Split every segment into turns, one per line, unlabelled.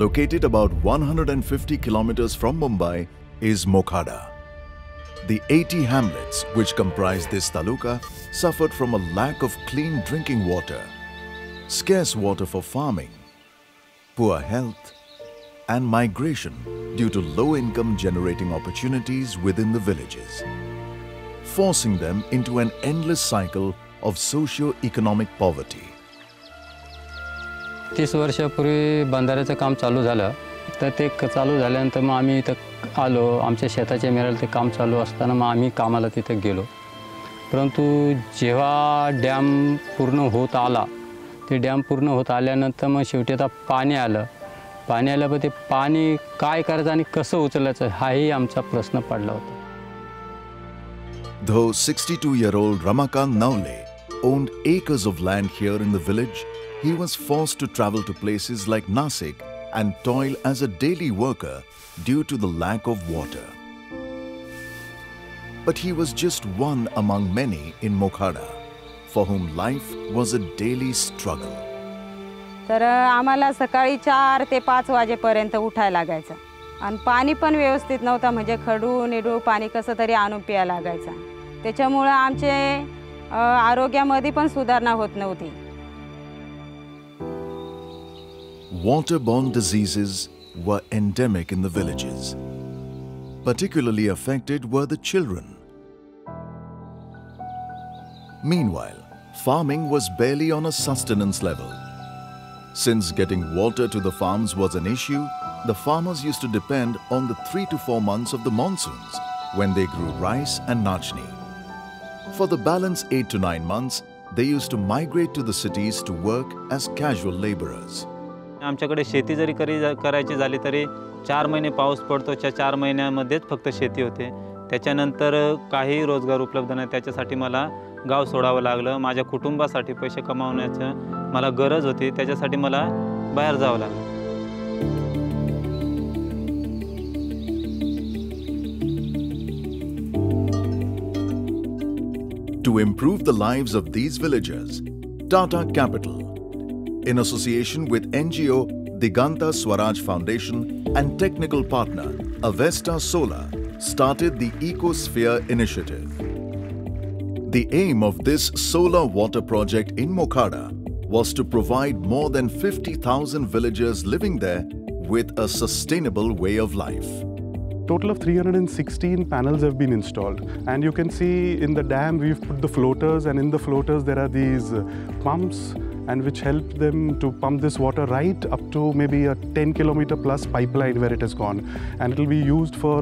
Located about 150 kilometers from Mumbai is Mokhada. The 80 hamlets which comprise this taluka suffered from a lack of clean drinking water, scarce water for farming, poor health, and migration due to low income generating opportunities within the villages, forcing them into an endless cycle of socio-economic poverty.
30 वर्षापूर्वी बंधाऱ्याचं काम चालू झालं, तर ते चालू झाल्यानंतर मग आम्ही इथं आलो. आमच्या शेताच्या मेराला ते काम चालू असताना मग आम्ही कामाला तिथे गेलो. परंतु जेव्हा डॅम पूर्ण होत आला, ते डॅम पूर्ण होत आल्यानंतर मग शेवटी आता पाणी आलं. पाणी आलं, पण ते पाणी काय करायचं आणि कसं उचलायचं हाही आमचा प्रश्न पडला होता.
Though 62-year-old Ramakant Naule owned acres of land here in the village, he was forced to travel to places like Nasik and toil as a daily worker due to the lack of water. But he was just one among many in Mokhada, for whom life was a daily struggle.
तर आम्हाला सकाळी 4 ते 5 वाजेपर्यंत उठायला लागायचं आणि पाणी पण व्यवस्थित नव्हतं, म्हणजे खडू निडू पाणी कसं तरी आणून प्यायला लागायचं. त्याच्यामुळे आमचे आरोग्यामध्ये पण सुधारणा होत नव्हती.
Waterborne diseases were endemic in the villages. Particularly affected were the children. Meanwhile, farming was barely on a sustenance level. Since getting water to the farms was an issue, the farmers used to depend on the 3 to 4 months of the monsoons when they grew rice and nachni. For the balance 8 to 9 months, they used to migrate to the cities to work as casual laborers.
आमच्याकडे शेती जरी करायची झाली तरी 4 महिने पाऊस पडतो. 4 महिन्यामध्येच फक्त शेती होते. त्याच्यानंतर काही रोजगार उपलब्ध नाही. त्याच्यासाठी मला गाव सोडावं लागलं. माझ्या कुटुंबासाठी पैसे कमावण्याचं मला गरज होती. त्याच्यासाठी मला बाहेर जावं लागलं.
To improve the lives of these villagers, Tata Capital, in association with NGO Diganta Swaraj Foundation and technical partner Avesta Solar, started the Ecosphere Initiative. The aim of this solar water project in Mokhada was to provide more than 50,000 villagers living there with a sustainable way of life.
Total of 316 panels have been installed, and you can see in the dam we've put the floaters, and in the floaters there are these pumps and which help them to pump this water right up to maybe a 10 kilometer plus pipeline where it has gone, and it will be used for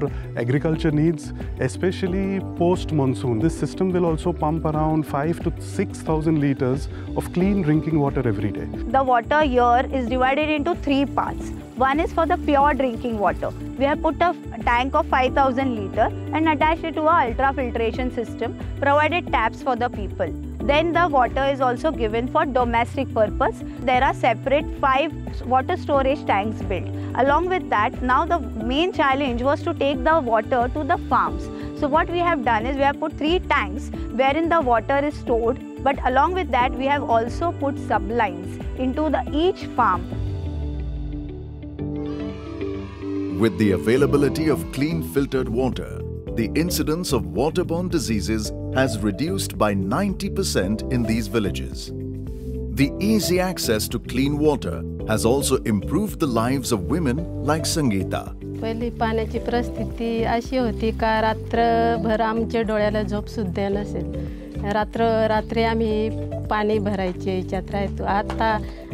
agriculture needs, especially post monsoon. This system will also pump around 5 to 6,000 liters of clean drinking water every day.
The water here is divided into 3 parts. One is for the pure drinking water. We have put a tank of 5,000 liters and attached it to a ultra filtration system, provided taps for the people. Then the water is also given for domestic purpose. There are separate 5 water storage tanks built. Along with that, now the main challenge was to take the water to the farms. So what we have done is we have put 3 tanks wherein the water is stored, but along with that we have also put sublines into each farm.
With the availability of clean filtered water, the incidence of waterborne diseases has reduced by 90% in these villages. The easy access to clean water has also improved the lives of women like Sangeeta.
पहिली पाण्याची परिस्थिती अशी होती का रात्रभर आमच्या डोळ्याला झोप सुद्धा नसेल. रात्री आम्ही पाणी भरायचे याच्यात राहतो.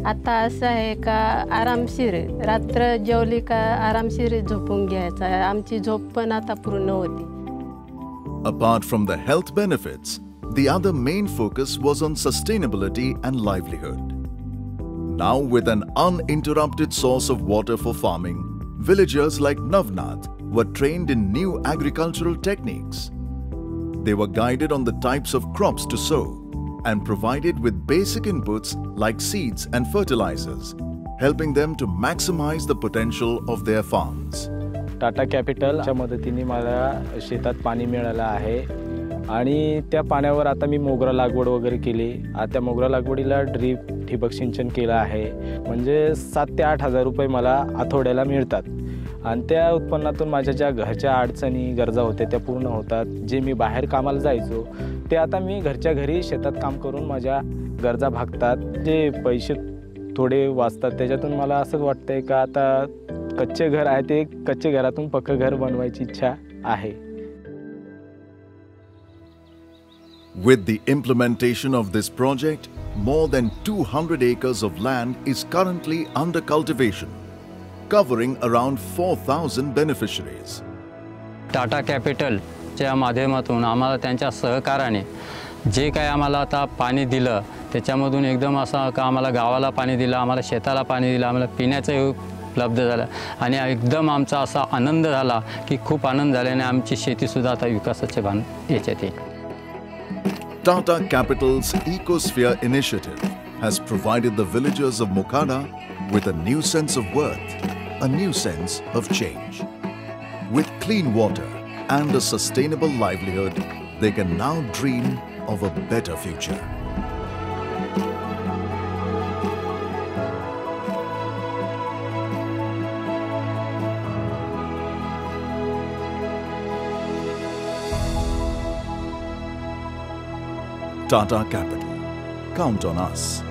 आता असं आहे का आरामशीर रात्र जेवली का आरामशीर झोपून घ्यायचा. आमची झोप पण आता पूर्ण होती.
Apart from the health benefits, the other main focus was on sustainability and livelihood. Now, with an uninterrupted source of water for farming, villagers like Navnath were trained in new agricultural techniques. They were guided on the types of crops to sow and provided with basic inputs like seeds and fertilizers, helping them to maximize the potential of their farms.
Tata कॅपिटलच्या मदतीने मला शेतात पाणी मिळालं आहे आणि त्या पाण्यावर आता मी मोगरा लागवड वगैरे केली. त्या मोगरा लागवडीला ड्रीप
ठिबक सिंचन केलं आहे, म्हणजे 7 ते 8 हजार रुपये मला आठवड्याला मिळतात आणि त्या उत्पन्नातून माझ्या ज्या घरच्या अडचणी गरजा होत्या त्या पूर्ण होतात. जे मी बाहेर कामाला जायचो ते आता मी घरच्या घरी शेतात काम करून माझ्या गरजा भागतात. जे पैसे थोडे वाचतात त्याच्यातून मला असं वाटतंय का आता कच्चे घर आहे ते कच्चे घरातून पक्कं घर बनवायची इच्छा आहे.
With the implementation of this project, more than 200 acres of land is currently under cultivation, covering around 4,000 beneficiaries.
Tata कॅपिटलच्या माध्यमातून आम्हाला त्यांच्या सहकार्याने जे काय आम्हाला आता पाणी दिलं त्याच्यामधून एकदम असं का आम्हाला गावाला पाणी दिलं, आम्हाला शेताला पाणी दिलं, आम्हाला पिण्याचं उपलब्ध झालं आणि एकदम आमचा असा आनंद झाला की खूप आनंद झाल्याने आमची शेतीसुद्धा आता विकासाच्या याच्यात येईल.
Tata Capital's Ecosphere initiative has provided the villagers of Mokhada with a new sense of worth, a new sense of change. With clean water and a sustainable livelihood, they can now dream of a better future. Tata Capital. Count on us.